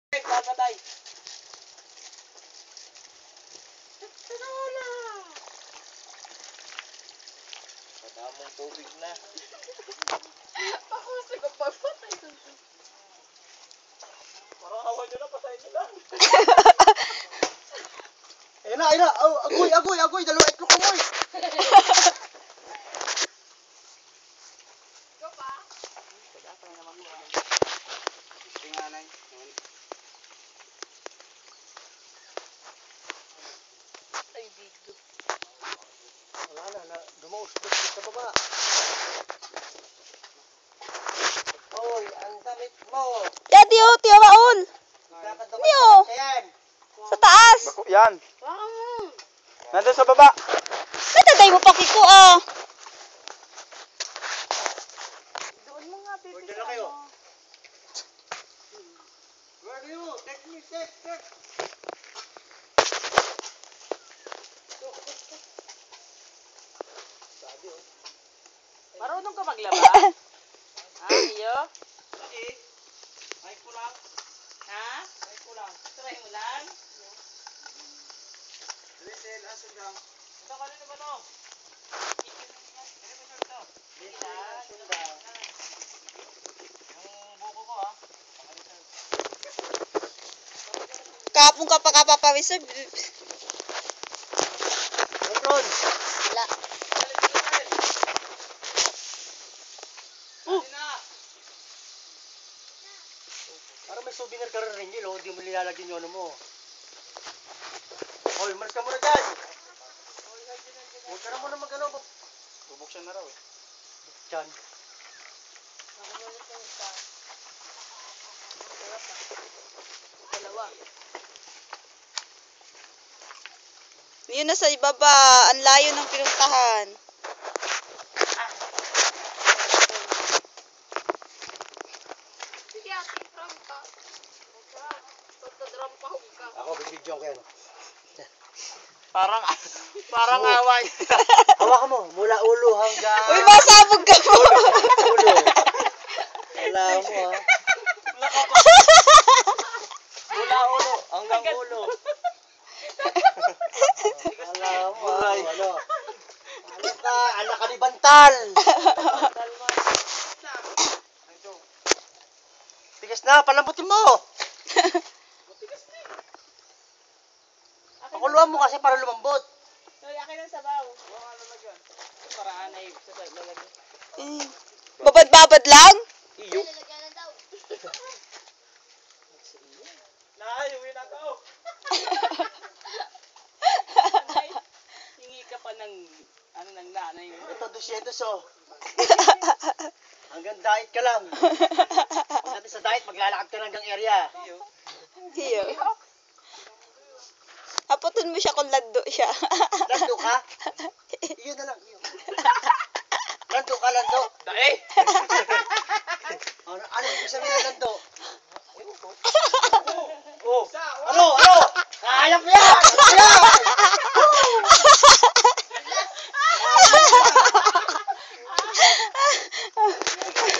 Papatay. Madamong tubig na. Ako sa kapagpatay. Parang awan nyo na, pasayin nyo lang. Ayun na. Oh, agoy. Dalawa itlog ko, moy. Ikaw pa? Pagkakay naman mo. Tinganay. Ay, bigo. Wala na. Dumaustos sa baba. Oy, ang damit mo. Daddy, oh, tiyo maul. Kakadumay Niyo. ka yan. Sa taas. Bako, yan. Baka mo. Nandun sa baba. Nataday mo pakiko, ah. Doon mo nga, baby. Pwede na kayo. Where are you? Take me. Marunong ka maglaba? Iyo? Ay ko lang. Ha? Ay ko lang. Try mo lang? Listen, asan lang? Ito, kanino ba to? Yung buko ko, ha. Kapong ka pa kapapawis. Ron. Wala. Parang may souvenir ka rin yun, hindi mo nilalagyan yung ano mo. Oy, maras ka muna dyan. Huwag ka na muna mag-ano. Bubuksan na raw, eh. Dyan. Dalawa. Yun na sa ibaba. Ang layo ng pinuntahan. Sige, ate, drum ka. Drum pa ka. Ako, bibidyo ko yan. Parang away. Hawakan mo, mula ulo hanggang... Uy, masabog ka mo. Ulo. Wala mo, ha. Mula ulo hanggang ulo. Wala mo, ha. Ano? Anak ka ni Bantal. Tigas na, palambutin mo. Pakuluan mo kasi para lumambot. Uy, akin ang sabaw. Paraan ay lalagyan. Babad-babad lang? Iyo. Nahayuwi na to. Hingi ka pa ng nanay mo. Ito, 200, oh. Hanggang diet ka lang. Pagdating sa diet, maglalakad ka hanggang area. Iyo. Haputin mo siya kung lando siya. Lando ka? Iyo na lang, iyo. Lando ka, lando. Dai! Ano yung sabihin ng lando? Oh! Ano? Kaya mo yan!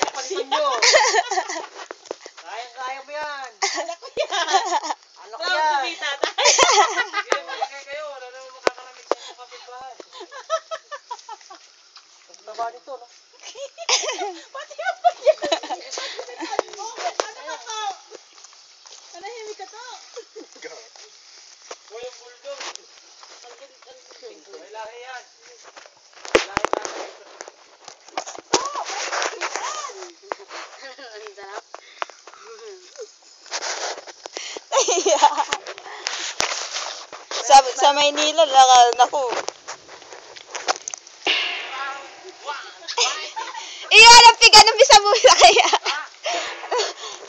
Kapalitan nyo. Kaya mo yan. Anak ko yan. Kayo, wala naman makakaramig sa kapitbahay. Ang taba nito, no? Manahimik ka to. O yung bulldog. May lahi yan. Ang sarap. sa Maynila, naku. Iyo, napiga ng bisa-busa kaya.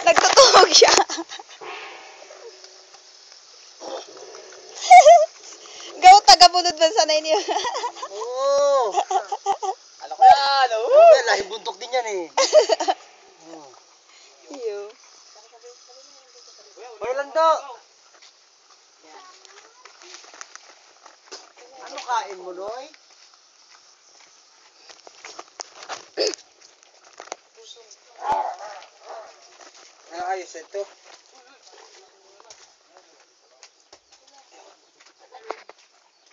Nagtutuhog siya. Gaw, taga-bunod ba sanay niyo? Oo. Alam ko yan. Okay, lahing buntok din yan, eh. Iyo. Hoy, lando. Ano kain mo, Noy? Ayos ito.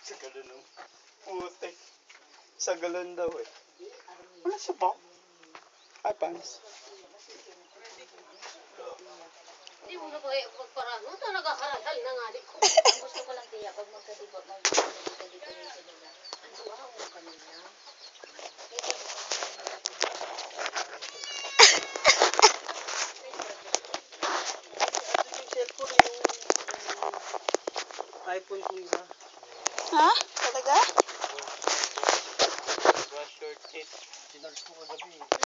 Sa galon ng putik. Sa galon daw eh. Wala sa bang? Ay, pants. Hindi mo na ko magparano. Ito nagkakarantal na nga. Ang gusto ko lang tiya, pag magkadibot, magkadibot yung sinila. Ano ba ako kanina? Yung cellphone eh, yung iPhone ko nila. Ha? Talaga? Brush your teeth. Sinarge ko kagabi eh.